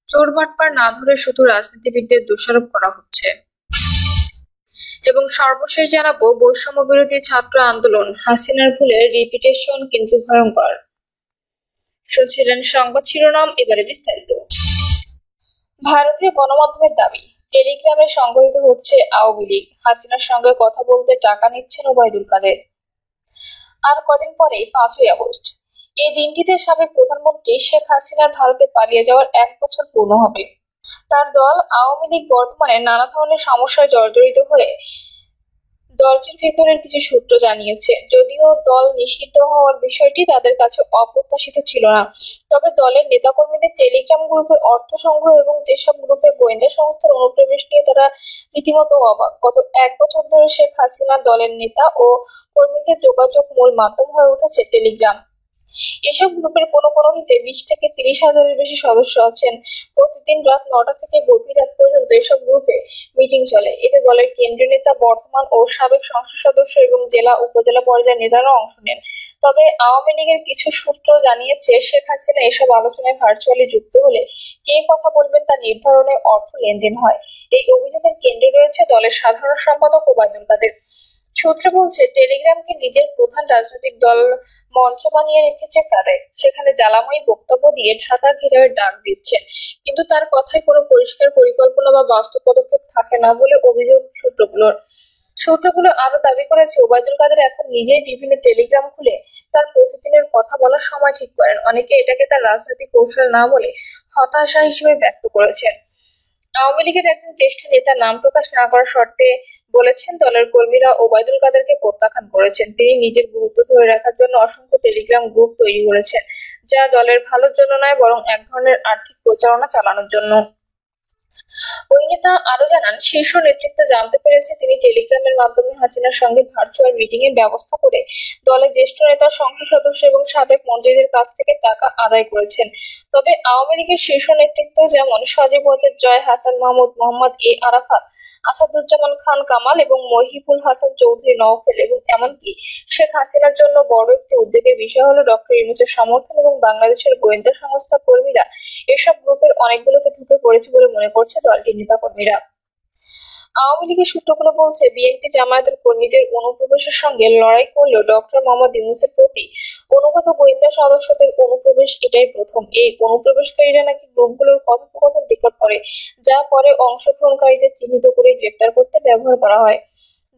চোর বাটপার না ধরে শুধু রাজনীতিবিদদের দোষারোপ করা হচ্ছে। এবং সর্বশেষ জানাবো, বৈষম্য বিরোধী ছাত্র আন্দোলন হাসিনার ভুলের রিপিটেশন কিন্তু ভয়ঙ্কর। শুনছিলেন সংবাদ শিরোনাম, এবারে বিস্তারিত। ভারতীয় গণমাধ্যমের দাবি, টেলিগ্রামে সংগঠিত হচ্ছে আওয়ামী লীগ, হাসিনার সঙ্গে কথা বলতে টাকা নিচ্ছেন ওবায়দুল কাদের। আর কদিন পরেই 5ই আগস্ট। এই দিনটিতে সাবেক প্রধানমন্ত্রী শেখ হাসিনার ভারতে পালিয়ে যাওয়ার 1 বছর পূর্ণ হবে। তার দল আওয়ামী লীগ বর্তমানে নানা ধরনের সমস্যায় জর্জরিত হয়ে দলটির ভেতরের কিছু সূত্র জানিয়েছে, যদিও দল নিষিদ্ধ হওয়ার বিষয়টি তাদের কাছে অপ্রত্যাশিত ছিল না। তবে দলের নেতাকর্মীদের টেলিগ্রাম গ্রুপে অর্থ সংগ্রহ এবং যেসব গ্রুপে গোয়েন্দা সংস্থার অনুপ্রবেশ নিয়ে তারা রীতিমতো অবাক। গত 1 বছর ধরে শেখ হাসিনা দলের নেতা ও কর্মীদের যোগাযোগ মূল মাধ্যম হয়ে উঠেছে টেলিগ্রাম। এসব গ্রুপের কোনোটিতে 20 থেকে 30 হাজারের বেশি সদস্য আছেন। প্রতিদিন রাত 9টা থেকে গভীর রাত পর্যন্ত এসব গ্রুপে মিটিং চলে। এতে দলের কেন্দ্রীয় নেতা, বর্তমান ও সাবেক সংসদ সদস্য এবং জেলা উপজেলা পর্যায়ের নেতারা অংশ নেন। তবে আওয়ামী লীগের কিছু সূত্র জানিয়েছে, শেখ হাসিনা এসব আলোচনায় ভার্চুয়ালি যুক্ত হলে কে কথা বলবেন তা নির্ধারণে অর্থ লেনদেন হয়। এই অভিযোগের কেন্দ্রে রয়েছে দলের সাধারণ সম্পাদক ওবায়দুল কাদের। সূত্র বলছে, টেলিগ্রামকে নিজের প্রধান রাজনৈতিক দল মঞ্চ বানিয়ে রেখেছে কাদের। সেখানে জ্বালাময়ী বক্তব্য দিয়ে ঢাকা ঘেরাওয়ের ডাক দিচ্ছেন, কিন্তু তার কথায় কোনো পরিষ্কার পরিকল্পনা বা বাস্তব পদক্ষেপ থাকে না বলে অভিযোগ সূত্রগুলো আরো দাবি করেছে, ওবায়দুল কাদের এখন নিজেই বিভিন্ন টেলিগ্রাম খুলে তার প্রতিদিনের কথা বলার সময় ঠিক করেন। অনেকে এটাকে তার রাজনৈতিক কৌশল না বলে হতাশা হিসেবে ব্যক্ত করেছেন। আওয়ামী লীগের একজন জ্যেষ্ঠ নেতা নাম প্রকাশ না করার শর্তে বলেছেন, দলের কর্মীরা ওবায়দুল কাদেরকে প্রত্যাখ্যান করেছেন। তিনি নিজের গুরুত্ব ধরে রাখার জন্য অসংখ্য টেলিগ্রাম গ্রুপ তৈরি করেছেন, যা দলের ভালোর জন্য নয়, বরং এক ধরনের আর্থিক প্রচারণা চালানোর জন্য। ওই নেতা আরো জানান, শীর্ষ নেতৃত্ব জানতে পেরেছে তিনি টেলিগ্রামের মাধ্যমে হাসিনার সঙ্গে ভার্চুয়াল মিটিং এর ব্যবস্থা করে দলের জ্যেষ্ঠ নেতা, সংসদ সদস্য এবং সাবেক মন্ত্রীদের কাছ থেকে টাকা আদায় করেছেন। তবে আওয়ামী লীগের শীর্ষ নেতৃত্ব যেমন সজীব ওয়াজেদ জয়, হাসান মাহমুদ, মোহাম্মদ এ আরাফাত, আসাদুজ্জামান খান কামাল এবং মহিবুল হাসান চৌধুরী নওফেল এবং এমনকি শেখ হাসিনার জন্য বড় একটি উদ্বেগের বিষয় হলো ডক্টর ইউনূসের সমর্থন এবং বাংলাদেশের গোয়েন্দা সংস্থা কর্মীরা এসব গ্রুপের অনেকগুলোতে ঢুকে পড়েছে বলে মনে করছে দলটির নেতাকর্মীরা। আওয়ামী লীগের সূত্রগুলো বলছে, বিএনপি জামায়াতের কর্মীদের অনুপ্রবেশের সঙ্গে লড়াই করলেও ডক্টর মোহাম্মদ ইউনূসের প্রতি অনুগত গোয়েন্দা সদস্যদের অনুপ্রবেশ এটাই প্রথম। এই অনুপ্রবেশকারীরা নাকি গ্রুপগুলোর কথোপকথন রেকর্ড করে, যা পরে অংশগ্রহণকারীদের চিহ্নিত করে গ্রেপ্তার করতে ব্যবহার করা হয়।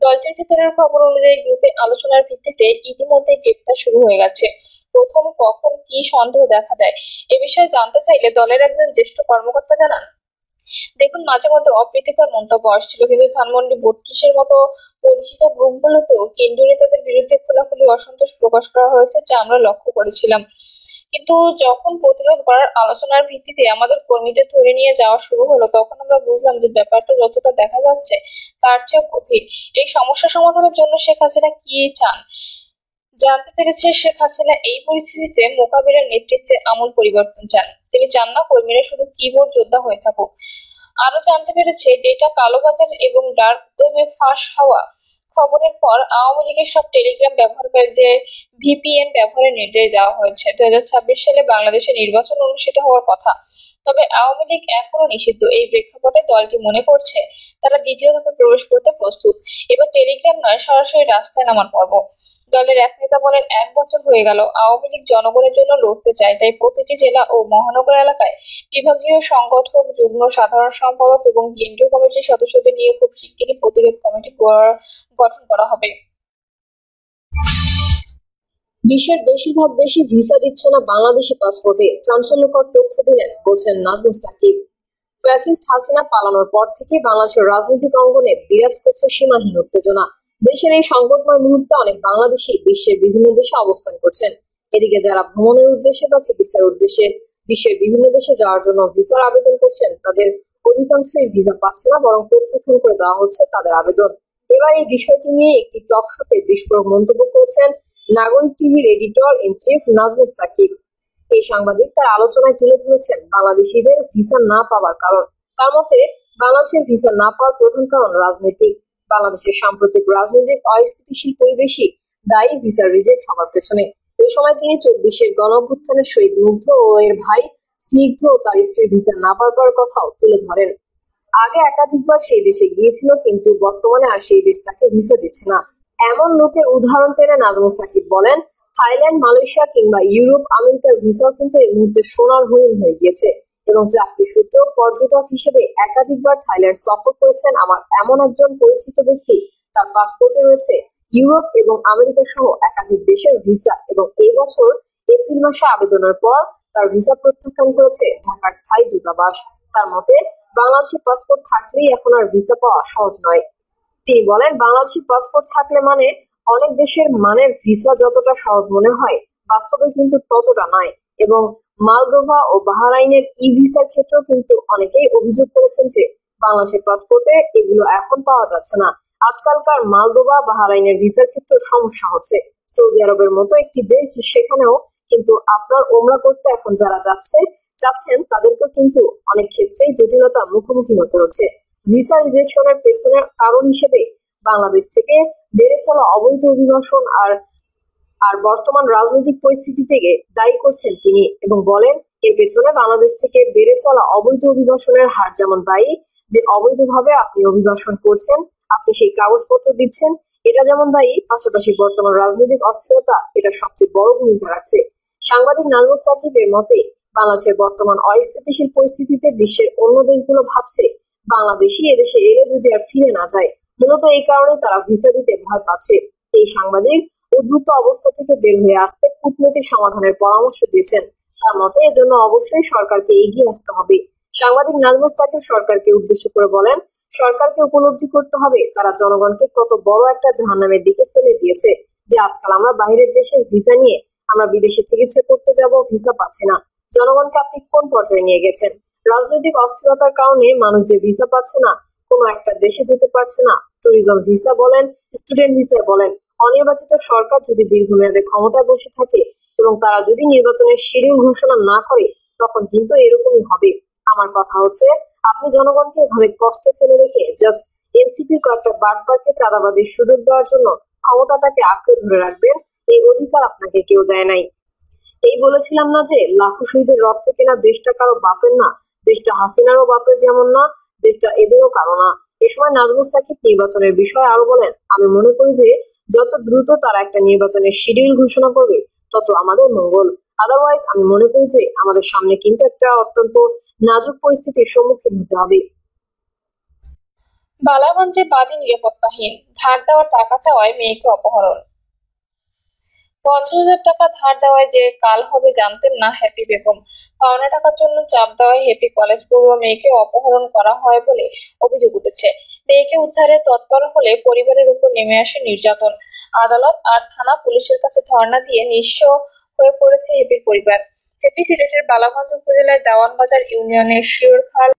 দলটির ভেতরের খবর অনুযায়ী গ্রুপে আলোচনার ভিত্তিতে ইতিমধ্যে গ্রেপ্তার শুরু হয়ে গেছে। প্রথম কখন কি সন্দেহ দেখা দেয় এ বিষয়ে জানতে চাইলে দলের একজন জ্যেষ্ঠ কর্মকর্তা জানান, দেখুন, মাঝে মধ্যে অপ্রীতিকর মন্তব্য আসছিল, কিন্তু ধানমন্ডি 32-এর মতো পরিচিত গ্রুপগুলোতেও কেন্দ্রীয় নেতাদের বিরুদ্ধে খোলাখুলি অসন্তোষ প্রকাশ করা হয়েছে, যা আমরা লক্ষ্য করেছিলাম। কিন্তু যখন প্রতিরোধ করার আলোচনার ভিত্তিতে আমাদের কর্মীদের ধরে নিয়ে যাওয়া শুরু হলো, তখন আমরা বুঝলাম যে ব্যাপারটা যতটা দেখা যাচ্ছে তার চেয়ে গভীর। এই সমস্যা সমাধানের জন্য শেখ হাসিনা কি চান জানতে পেরেছে শেখ হাসিনা এই পরিস্থিতিতে মোকাবিলার নেতৃত্বে আমূল পরিবর্তন চান। তিনি চান না কর্মীরা শুধু কিবোর্ড যোদ্ধা হয়ে থাকুক। আরো জানতে পেরেছে, ডেটা কালোবাজার এবং ডার্ক ওয়েবে ফাঁস হওয়া খবরের পর আওয়ামী লীগের সব টেলিগ্রাম ব্যবহারকারীদের ভিপিএন ব্যবহারের নির্দেশ দেওয়া হয়েছে। 2026 সালে বাংলাদেশে নির্বাচন অনুষ্ঠিত হওয়ার কথা, তবে আওয়ামী লীগ এখনো নিষিদ্ধ। এই প্রেক্ষাপটে দলটি মনে করছে তারা দ্বিতীয় ধাপে প্রবেশ করতে প্রস্তুত। এবার টেলিগ্রাম নয়, সরাসরি রাস্তায় নামার পর্ব। দলের এক নেতা বলেন, 1 বছর হয়ে গেল আওয়ামী লীগ জনগণের জন্য লড়তে চায়, তাই প্রতিটি জেলা ও মহানগর এলাকায় বিভাগীয় সংগঠক, যুগ্ম সাধারণ সম্পাদক এবং কেন্দ্রীয় কমিটির সদস্যদের নিয়ে খুব শিগগিরই প্রতিরোধ কমিটি গঠন করা হবে। বিশ্বের বেশিরভাগ দেশই ভিসা দিচ্ছে না বাংলাদেশি পাসপোর্টে, চাঞ্চল্যকর তথ্য দিলেন, বলছেন নাজমুল সাকিব। ফ্যাসিস্ট হাসিনা পালানোর পর থেকে বাংলাদেশের রাজনৈতিক অঙ্গনে বিরাজ করছে সীমাহীন উত্তেজনা। দেশের এই সংকটময় মুহূর্তে অনেক বাংলাদেশি বিশ্বের বিভিন্ন দেশে অবস্থান করছেন। এদিকে যারা ভ্রমণের উদ্দেশ্যে বা চিকিৎসার উদ্দেশ্যে বিশ্বের বিভিন্ন দেশে যাওয়ার জন্য ভিসার আবেদন করছেন, তাদের অধিকাংশই ভিসা পাচ্ছে না, বরং প্রত্যাখ্যান করে দেওয়া হচ্ছে তাদের আবেদন। এবার এই বিষয়টি নিয়ে একটি টক শোতে বিস্ফোরক মন্তব্য করেছেন নাগরিক টিভির editor in chief Nazmul Sakib. এই সাংবাদিক তার আলোচনায় তুলে ধরেছেন বাংলাদেশিদের ভিসা না পাওয়ার কারণ। তার মতে, বাংলাদেশের ভিসা না পাওয়ার প্রধান কারণ রাজনৈতিক। বাংলাদেশের সাম্প্রতিক রাজনৈতিক অস্থিতিশীল পরিবেশই দায়ী ভিসা রিজেক্ট হওয়ার পেছনে। এই সময় তিনি 24-এর গণঅভ্যুত্থানের শহীদ মুগ্ধ ও এর ভাই স্নিগ্ধ ও তার স্ত্রীর ভিসা না পাওয়ার কথাও তুলে ধরেন। আগে একাধিকবার সেই দেশে গিয়েছিল, কিন্তু বর্তমানে আর সেই দেশ তাকে ভিসা দিচ্ছে না। এমন লোকের উদাহরণ টেনে নাজমুল সাকিব বলেন, থাইল্যান্ড, মালয়েশিয়া কিংবা ইউরোপ, আমেরিকার ভিসাও কিন্তু এই মুহূর্তে সোনার হরিণ হয়ে গিয়েছে। এবং চাকরি সূত্রেও পর্যটক হিসেবে একাধিকবার থাইল্যান্ড সফর করেছেন আমার এমন একজন পরিচিত ব্যক্তি। তার পাসপোর্টে রয়েছে ইউরোপ এবং আমেরিকা সহ একাধিক দেশের ভিসা, এবং এই বছর এপ্রিল মাসে আবেদনের পর তার ভিসা প্রত্যাখ্যান করেছে ঢাকার থাই দূতাবাস। তার মতে, বাংলাদেশি পাসপোর্ট থাকলেই এখন আর ভিসা পাওয়া সহজ নয়। তিনি বলেন, বাংলাদেশি পাসপোর্ট থাকলে অনেক দেশের ভিসা যতটা সহজ মনে হয়, বাস্তবে কিন্তু ততটা নয়। এবং মালদোভা ও বাহরাইনের ই ভিসার ক্ষেত্রেও কিন্তু অনেকেই অভিযোগ করেছেন যে বাংলাদেশের পাসপোর্টে এগুলো এখন পাওয়া যাচ্ছে না। আজকালকার মালদোভা, বাহরাইনের ভিসার ক্ষেত্রে সমস্যা হচ্ছে। সৌদি আরবের মতো একটি দেশ, সেখানেও কিন্তু আপনার ওমরা করতে এখন যারা যাচ্ছেন তাদেরকেও কিন্তু অনেক ক্ষেত্রেই জটিলতার মুখোমুখি হতে হচ্ছে। ভিসা রিজেকশনের পেছনের কারণ হিসেবে বাংলাদেশ থেকে বেড়ে চলা অবৈধ অভিবাসন আর বর্তমান রাজনৈতিক পরিস্থিতি থেকে দায়ী করছেন তিনি, এবং বলেন, এর পেছনে বাংলাদেশ থেকে বেড়ে চলা অবৈধ অভিবাসনের হার যেমন দায়ী, যে অবৈধভাবে আপনি অভিবাসন করছেন, আপনি সেই কাগজপত্র দিচ্ছেন, এটা যেমন দায়ী, পাশাপাশি বর্তমান রাজনৈতিক অস্থিরতা এটা সবচেয়ে বড় ভূমিকা রাখছে। সাংবাদিক নাজমুল সাকিবের মতে, বাংলাদেশের বর্তমান অস্থিতিশীল পরিস্থিতিতে বিশ্বের অন্য দেশগুলো ভাবছে বাংলাদেশি এদেশে এলে যদি আর ফিরে না যায়। মূলত এই কারণে তারা ভিসা দিতে ভয় পাচ্ছে। এই সাংবাদিক উদ্ভূত অবস্থা থেকে বের হয়ে আসতে কূটনৈতিক সমাধানের পরামর্শ দিয়েছেন। তার মতে, এজন্য অবশ্যই সরকারকে এগিয়ে আসতে হবে। সাংবাদিক নাজমুল সাকিব সরকারকে উদ্দেশ্য করে বলেন, সরকারকে উপলব্ধি করতে হবে তারা জনগণকে কত বড় একটা জাহান্নামের দিকে ফেলে দিয়েছে, যে আজকাল আমরা বাইরের দেশের ভিসা নিয়ে আমরা বিদেশে চিকিৎসা করতে যাব, ভিসা পাচ্ছি না। জনগণকে আপনি কোন পর্যায়ে নিয়ে গেছেন? রাজনৈতিক অস্থিরতার কারণে মানুষ যে ভিসা পাচ্ছে না, কোনো একটা দেশে যেতে পারছে না, ট্যুরিজম ভিসা বলেন, স্টুডেন্ট ভিসা বলেন, অনির্বাচিত সরকার যদি দীর্ঘমেয়াদে ক্ষমতায় বসে থাকে এবং তারা যদি নির্বাচনের শিডিউল ঘোষণা না করে, তখন কিন্তু এরকমই হবে। আমার কথা হচ্ছে, আপনি জনগণকে এভাবে কষ্টে ফেলে রেখে জাস্ট এনসিপির কয়েকটা বাটপারকে চাঁদাবাজির সুযোগ দেওয়ার জন্য ক্ষমতাটাকে আঁকড়ে ধরে রাখবেন, এই অধিকার আপনাকে কেউ দেয় নাই। এই বলেছিলাম না যে লাখো শহীদের রক্তে কেনা দেশটা কারো বাপের না, দেশটা হাসিনারও বাপের যেমন না, দেশটা এদেরও কারো না। এ সময় নাজমুল সাকিব নির্বাচনের বিষয়ে আরো বলেন, আমি মনে করি যে যত দ্রুত তারা একটা নির্বাচনের শিডিউল ঘোষণা করবে, তত আমাদের মঙ্গল। আদারওয়াইজ আমি মনে করি যে আমাদের সামনে কিন্তু একটা অত্যন্ত নাজুক পরিস্থিতির সম্মুখীন হতে হবে। বালাগঞ্জে বাদী নিরাপত্তাহীন, ধার দেওয়া টাকা চাওয়ায় মেয়েকে অপহরণ। 50,000 টাকা ধার দেওয়ায় যে কাল হবে জানতেন না হ্যাপি বেগম। পাওনা টাকার জন্য চাপ দেওয়ায় হ্যাপি কলেজ পড়ুয়া মেয়েকে অপহরণ করা হয় বলে অভিযোগ উঠেছে। মেয়েকে উদ্ধারে তৎপর হলে পরিবারের উপর নেমে আসে নির্যাতন। আদালত আর থানা পুলিশের কাছে ধর্ণা দিয়ে নিঃস্ব হয়ে পড়েছে হ্যাপির পরিবার। হ্যাপি সিলেটের বালাগঞ্জ উপজেলার দেওয়ানবাজার ইউনিয়নের শিওরখাল